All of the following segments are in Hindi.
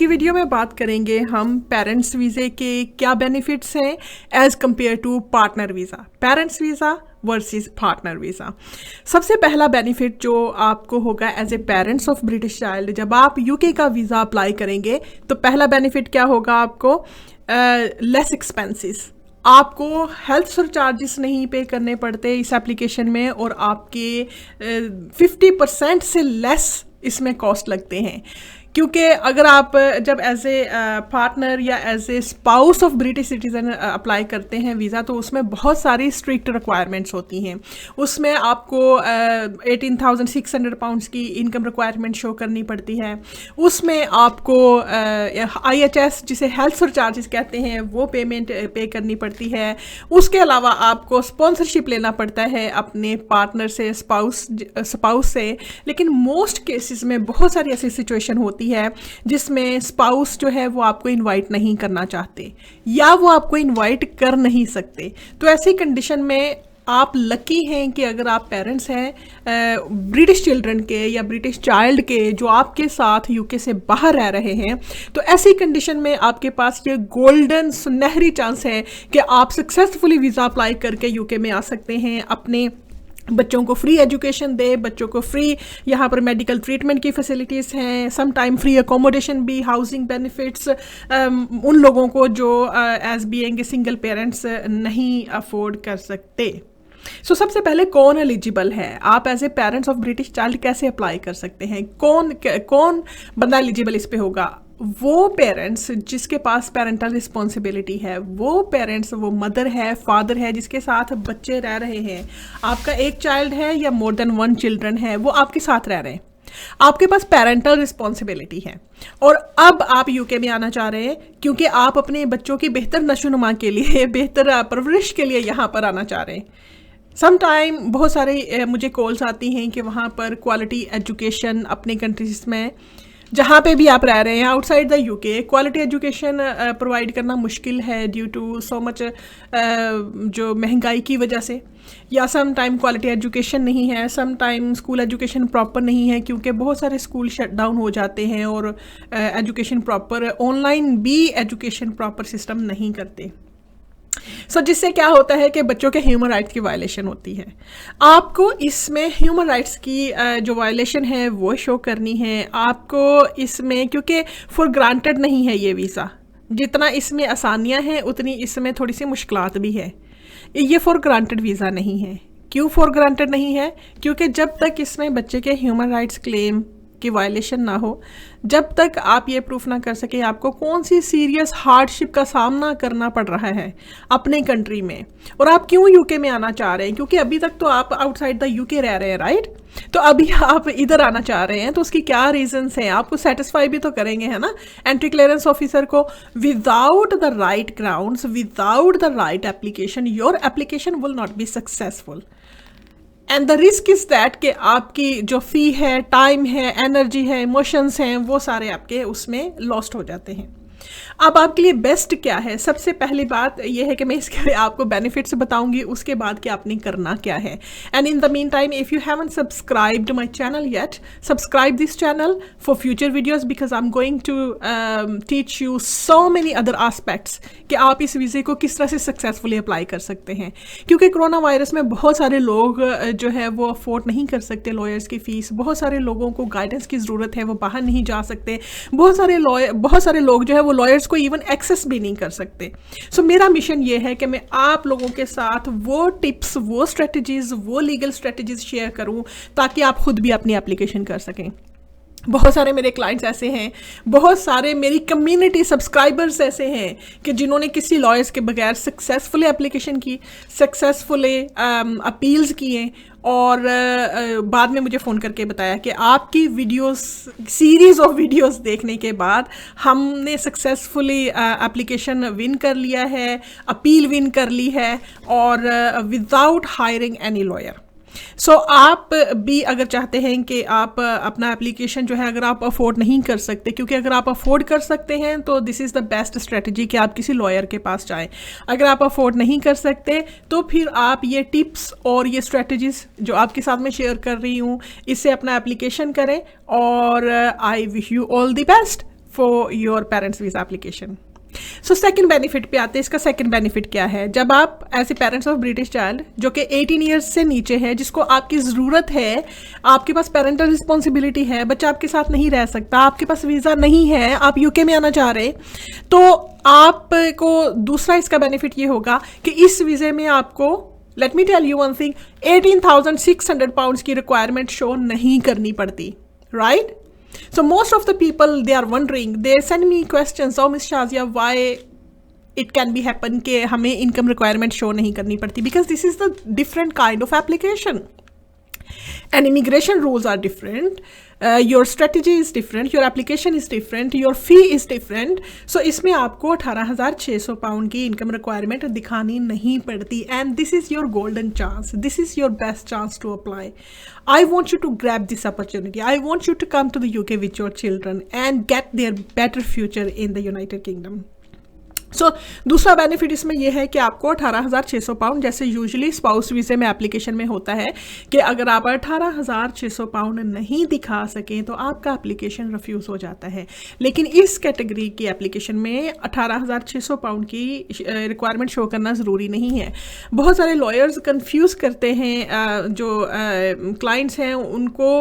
की वीडियो में बात करेंगे हम पेरेंट्स वीज़े के क्या बेनिफिट्स हैं as compare to partner visa, parents visa versus partner visa. सबसे पहला बेनिफिट जो आपको होगा as a parents of British child, जब आप यूके का वीज़ा अप्लाई करेंगे तो पहला बेनिफिट क्या होगा आपको, लेस एक्सपेंसेस। आपको हेल्थ सरचार्जेस नहीं पे करने पड़ते इस एप्लीकेशन में और आपके 50% से लेस इसमें कॉस्ट लगते हैं। क्योंकि अगर आप जब एज ए पार्टनर या as a spouse of British citizen apply करते हैं वीज़ा, तो उसमें बहुत सारी स्ट्रिक्ट रिक्वायरमेंट्स होती हैं। उसमें आपको 18,600 पाउंड्स की इनकम रिक्वायरमेंट शो करनी पड़ती है। उसमें आपको IHS जिसे हेल्थ सरचार्जेस कहते हैं वो पेमेंट पे करनी पड़ती है। उसके अलावा आपको स्पॉन्सरशिप लेना पड़ता है अपने पार्टनर से, स्पाउस से। लेकिन मोस्ट केसेस में बहुत सारी ऐसी सिचुएशन होती है जिसमें स्पाउस जो है वो आपको इनवाइट नहीं करना चाहते या वो आपको इनवाइट कर नहीं सकते। तो ऐसी कंडीशन में आप लकी हैं कि अगर आप पेरेंट्स हैं ब्रिटिश चिल्ड्रन के या ब्रिटिश चाइल्ड के जो आपके साथ यूके से बाहर रह रहे हैं, तो ऐसी कंडीशन में आपके पास ये गोल्डन सुनहरी चांस है कि आप सक्सेसफुली वीज़ा अप्लाई करके यूके में आ सकते हैं। अपने बच्चों को फ्री एजुकेशन दे, बच्चों को फ्री यहाँ पर मेडिकल ट्रीटमेंट की फैसिलिटीज़ हैं, सम टाइम फ्री अकोमोडेशन भी, हाउसिंग बेनिफिट्स उन लोगों को जो एज बीइंग सिंगल पेरेंट्स नहीं अफोर्ड कर सकते। सो सबसे पहले कौन एलिजिबल है, आप as a parents of British child कैसे अप्लाई कर सकते हैं, कौन बंदा एलिजिबल इस पे होगा? वो पेरेंट्स जिसके पास पेरेंटल रिस्पॉन्सिबिलिटी है, वो पेरेंट्स, वो मदर है, फादर है जिसके साथ बच्चे रह रहे हैं। आपका एक चाइल्ड है या मोर देन वन चिल्ड्रन है, वो आपके साथ रह रहे हैं, आपके पास पेरेंटल रिस्पॉन्सिबिलिटी है और अब आप यूके में आना चाह रहे हैं क्योंकि आप अपने बच्चों की बेहतर नशोनुमा के लिए, बेहतर परवरिश के लिए यहाँ पर आना चाह रहे हैं। सम टाइम बहुत सारे मुझे कॉल्स आती हैं कि वहाँ पर क्वालिटी एजुकेशन अपनी कंट्रीज में जहाँ पे भी आप रह रहे हैं outside the UK, quality education provide करना मुश्किल है ड्यू टू सो मच जो महंगाई की वजह से, या सम टाइम क्वालिटी एजुकेशन नहीं है, some time school education proper नहीं है क्योंकि बहुत सारे स्कूल शट डाउन हो जाते हैं और एजुकेशन प्रॉपर, ऑनलाइन भी एजुकेशन प्रॉपर सिस्टम नहीं करते। जिससे क्या होता है कि बच्चों के ह्यूमन राइट्स की वायलेशन होती है। आपको इसमें ह्यूमन राइट्स की जो वायलेशन है वो शो करनी है आपको इसमें, क्योंकि फॉर ग्रांटेड नहीं है ये वीज़ा। जितना इसमें आसानियां हैं उतनी इसमें थोड़ी सी मुश्किलात भी है। ये फॉर ग्रांटेड वीज़ा नहीं है। क्यों फॉर ग्रांटेड नहीं है? क्योंकि जब तक इसमें बच्चे के ह्यूमन राइट्स क्लेम की वायलेशन ना हो, जब तक आप ये प्रूफ ना कर सके आपको कौन सी सीरियस हार्डशिप का सामना करना पड़ रहा है अपने कंट्री में और आप क्यों यूके में आना चाह रहे हैं, क्योंकि अभी तक तो आप आउटसाइड द यूके रह रहे हैं, राइट? तो अभी आप इधर आना चाह रहे हैं तो उसकी क्या रीजंस हैं, आपको सेटिस्फाई भी तो करेंगे, है ना? एंट्री क्लियरेंस ऑफिसर को without the right grounds, without the right application, your application will not be successful. And the risk is that कि आपकी जो फ़ी है, टाइम है, एनर्जी है, इमोशंस हैं, वो सारे आपके उसमें लॉस्ट हो जाते हैं। अब आपके लिए बेस्ट क्या है? सबसे पहली बात यह है कि मैं इसके आपको बेनिफिट्स बताऊंगी, उसके बाद कि आपने करना क्या है। And in the mean time if you haven't subscribed my channel yet, subscribe this channel for future videos because I am going to teach you so many other aspects कि आप इस वीज़े को किस तरह से सक्सेसफुली अप्लाई कर सकते हैं। क्योंकि कोरोना वायरस में बहुत सारे लोग जो है वो अफोर्ड नहीं कर सकते लॉयर्स की फ़ीस, बहुत सारे लोगों को गाइडेंस की ज़रूरत है, वो बाहर नहीं जा सकते, बहुत सारे लोग जो है वो लॉयर्स को इवन एक्सेस भी नहीं कर सकते। सो मेरा मिशन ये है कि मैं आप लोगों के साथ वो टिप्स, वो स्ट्रेटजीज, वो लीगल स्ट्रेटजीज शेयर करूं ताकि आप खुद भी अपनी एप्लीकेशन कर सकें। बहुत सारे मेरे क्लाइंट्स ऐसे हैं, बहुत सारे मेरी कम्युनिटी सब्सक्राइबर्स ऐसे हैं कि जिन्होंने किसी लॉयर्स के बगैर सक्सेसफुली एप्लीकेशन की, सक्सेसफुली अपील्स किए और बाद में मुझे फ़ोन करके बताया कि आपकी वीडियोस, सीरीज़ ऑफ वीडियोस देखने के बाद हमने सक्सेसफुली एप्लीकेशन विन कर लिया है, अपील विन कर ली है और विदाउट हायरिंग एनी लॉयर। सो आप भी अगर चाहते हैं कि आप अपना एप्लीकेशन जो है अगर आप अफोर्ड नहीं कर सकते, क्योंकि अगर आप अफोर्ड कर सकते हैं तो this is the best strategy कि आप किसी लॉयर के पास जाएं। अगर आप अफोर्ड नहीं कर सकते तो फिर आप ये टिप्स और ये स्ट्रेटजीज जो आपके साथ में शेयर कर रही हूँ इससे अपना एप्लीकेशन करें और आई wish you all the best. For your parents visa application. So second benefit पे आते हैं। इसका सेकंड बेनिफिट क्या है? जब आप as a parents of British child जो कि 18 ईयर्स से नीचे है, जिसको आपकी ज़रूरत है, आपके पास पेरेंटल रिस्पॉन्सिबिलिटी है, बच्चा आपके साथ नहीं रह सकता, आपके पास वीज़ा नहीं है, आप यूके में आना चाह रहे, तो आपको दूसरा इसका बेनिफिट ये होगा कि इस वीज़े में आपको, let me tell you one thing, 18,600 pounds की रिक्वायरमेंट शो नहीं करनी पड़ती, right? So most of the people, they are wondering, they send me questions, oh Miss Shazia, why it can be happen कि हमें income requirement show नहीं करनी पड़ती, because this is the different kind of application and immigration rules are different, your strategy is different, your application is different, your fee is different. So इसमें आपको 18,600 पाउंड की इनकम रिक्वायरमेंट दिखानी नहीं पड़ती, and this is your golden chance, this is your best chance to apply. I want you to grab this opportunity. I want you to come to the UK with your children and get their better future in the United Kingdom. सो दूसरा बेनिफिट इसमें यह है कि आपको 18,600 पाउंड, जैसे यूजुअली स्पाउस वीज़े में एप्लीकेशन में होता है कि अगर आप 18,600 पाउंड नहीं दिखा सकें तो आपका एप्लीकेशन रिफ्यूज़ हो जाता है। लेकिन इस कैटेगरी की एप्लीकेशन में 18,600 पाउंड की रिक्वायरमेंट शो करना ज़रूरी नहीं है। बहुत सारे लॉयर्स कंफ्यूज करते हैं, जो क्लाइंट्स हैं उनको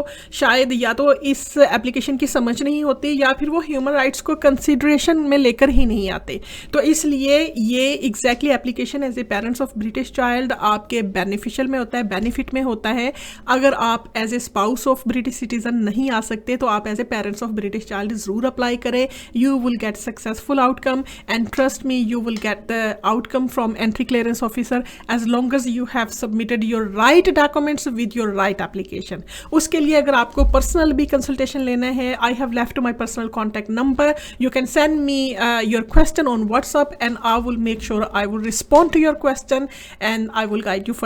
शायद या तो इस एप्लीकेशन की समझ नहीं होती या फिर वो ह्यूमन राइट्स को कंसिडरेशन में लेकर ही नहीं आते। तो इसलिए ये exactly application as a parents of British child आपके बेनिफिशियल में होता है, बेनिफिट में होता है। अगर आप as a spouse of British citizen नहीं आ सकते तो आप as a parents of British child ज़रूर अप्लाई करें। You will get successful outcome and trust me, you will get the outcome from entry clearance officer as long as you have submitted your right documents with your right application. उसके लिए अगर आपको पर्सनल भी कंसल्टेशन लेना है, I have left my personal contact number, you can send me your question on WhatsApp and I will make sure I will respond to your question and I will guide you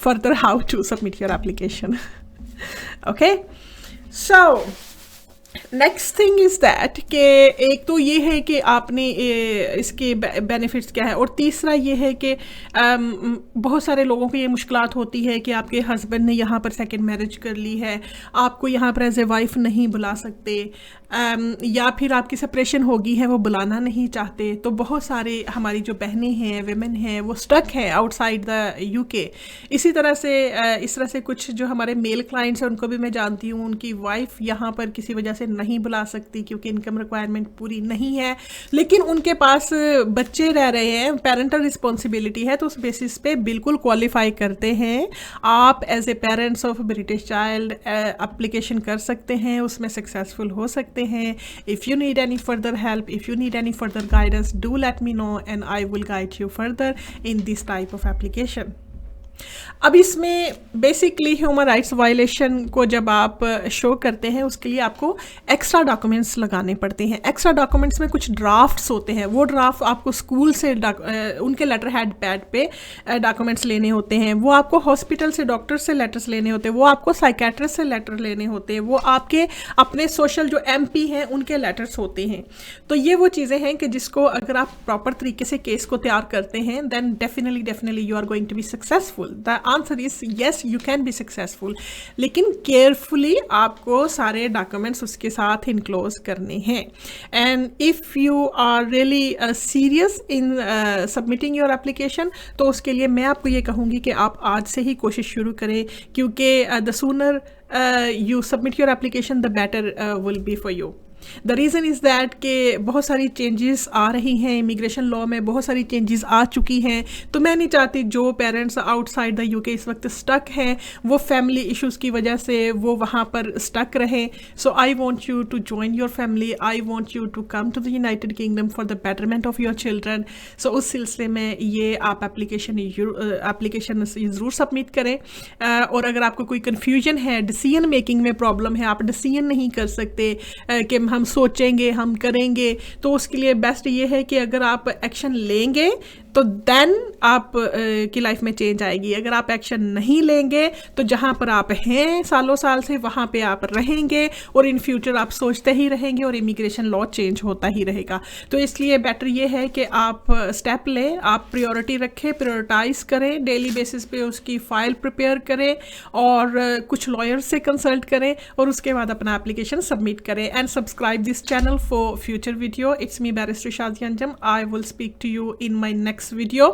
further how to submit your application. Okay, so next thing is that कि एक तो ये है कि आपने इसके बेनिफिट्स क्या है, और तीसरा ये है कि बहुत सारे लोगों को ये मुश्किलात होती है कि आपके हस्बैंड ने यहाँ पर सेकंड मैरिज कर ली है, आपको यहाँ पर एज ए वाइफ नहीं बुला सकते, या फिर आपकी सेपरेशन होगी है वो बुलाना नहीं चाहते। तो बहुत सारे हमारी जो बहनें हैं, वेमेन हैं, वो स्टक हैं आउटसाइड द यूके। इसी तरह से इस तरह से कुछ जो हमारे मेल क्लाइंट्स हैं उनको भी मैं जानती हूँ, उनकी वाइफ यहाँ पर किसी वजह से नहीं बुला सकती क्योंकि इनकम रिक्वायरमेंट पूरी नहीं है, लेकिन उनके पास बच्चे रह रहे हैं, पेरेंटल रिस्पॉन्सिबिलिटी है, तो उस बेसिस पे बिल्कुल क्वालिफाई करते हैं। आप as a parents of British child application कर सकते हैं, उसमें सक्सेसफुल हो सकते हैं। If you need any further help, if you need any further guidance, do let me know and I will guide you further in this type of application. अब इसमें बेसिकली ह्यूमन राइट्स वायलेशन को जब आप शो करते हैं उसके लिए आपको एक्स्ट्रा डॉक्यूमेंट्स लगाने पड़ते हैं। एक्स्ट्रा डॉक्यूमेंट्स में कुछ ड्राफ्ट्स होते हैं, वो ड्राफ्ट आपको स्कूल से उनके लेटर हेड पैड पे डॉक्यूमेंट्स लेने होते हैं, वो आपको हॉस्पिटल से डॉक्टर से लेटर्स लेने होते हैं, वो आपको साइकेट्रिस्ट से लेटर लेने होते हैं, वो आपके अपने सोशल जो MP हैं उनके लेटर्स होते हैं। तो ये वो चीज़ें हैं कि जिसको अगर आप प्रॉपर तरीके से केस को तैयार करते हैं then definitely you are going to be successful. The answer is yes, you can be successful, लेकिन केयरफुली आपको सारे डॉक्यूमेंट्स उसके साथ इनक्लोज करने हैं। And if you are really serious in submitting your application, तो उसके लिए मैं आपको ये कहूँगी कि आप आज से ही कोशिश शुरू करें, क्योंकि the sooner you submit your application the better will be for you. The reason is that कि बहुत सारी चेंजेस आ रही हैं, इमिग्रेशन लॉ में बहुत सारी चेंजेस आ चुकी हैं, तो मैं नहीं चाहती जो पेरेंट्स आउटसाइड द यूके इस वक्त स्टक हैं वो फैमिली इश्यूज़ की वजह से वो वहाँ पर स्टक रहें। So I want you to join your family, I want you to come to the United Kingdom for the betterment of your children. So उस सिलसिले में ये आप एप्लीकेशन ज़रूर सबमिट करें। और अगर आपको कोई कन्फ्यूजन है, डिसीजन मेकिंग में प्रॉब्लम है, आप डिसीजन नहीं कर सकते कि हम सोचेंगे हम करेंगे, तो उसके लिए बेस्ट ये है कि अगर आप एक्शन लेंगे तो देन आप की लाइफ में चेंज आएगी। अगर आप एक्शन नहीं लेंगे तो जहाँ पर आप हैं सालों साल से वहाँ पे आप रहेंगे और इन फ्यूचर आप सोचते ही रहेंगे और इमिग्रेशन लॉ चेंज होता ही रहेगा। तो इसलिए बेटर ये है कि आप स्टेप लें, आप प्रायोरिटी रखें, प्रायोरिटाइज करें, डेली बेसिस पे उसकी फ़ाइल प्रिपेयर करें और कुछ लॉयर से कंसल्ट करें और उसके बाद अपना एप्लीकेशन सबमिट करें। And subscribe this channel for future video. It's me barrister Shazia Anjum. I will speak to you in my next video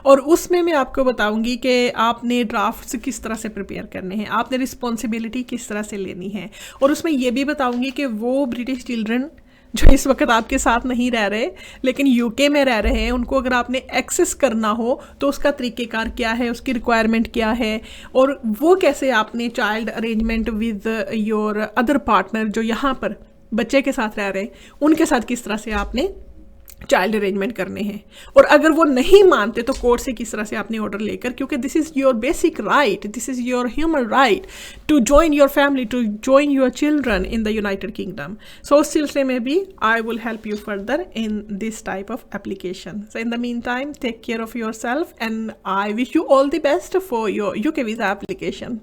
और उसमें मैं आपको बताऊंगी कि आपने ड्राफ्ट्स किस तरह से प्रिपेयर करने हैं, आपने रिस्पॉन्सिबिलिटी किस तरह से लेनी है, और उसमें यह भी बताऊंगी कि वो ब्रिटिश चिल्ड्रन जो इस वक्त आपके साथ नहीं रह रहे लेकिन यूके में रह रहे हैं, उनको अगर आपने एक्सेस करना हो तो उसका तरीक़ेकार क्या है, उसकी रिक्वायरमेंट क्या है, और वो कैसे आपने child arrangement with your other partner जो यहाँ पर बच्चे के साथ रह रहे हैं उनके साथ किस तरह से आपने चाइल्ड अरेंजमेंट करने हैं, और अगर वो नहीं मानते तो कोर्ट से किस तरह से आपने ऑर्डर लेकर, क्योंकि this is your basic right, this is your human right to join your family, to join your children in the United Kingdom. So उस सिलसिले में भी I will help you further in this type of application. So in the mean time take care of yourself and I wish you all the best for your UK visa application.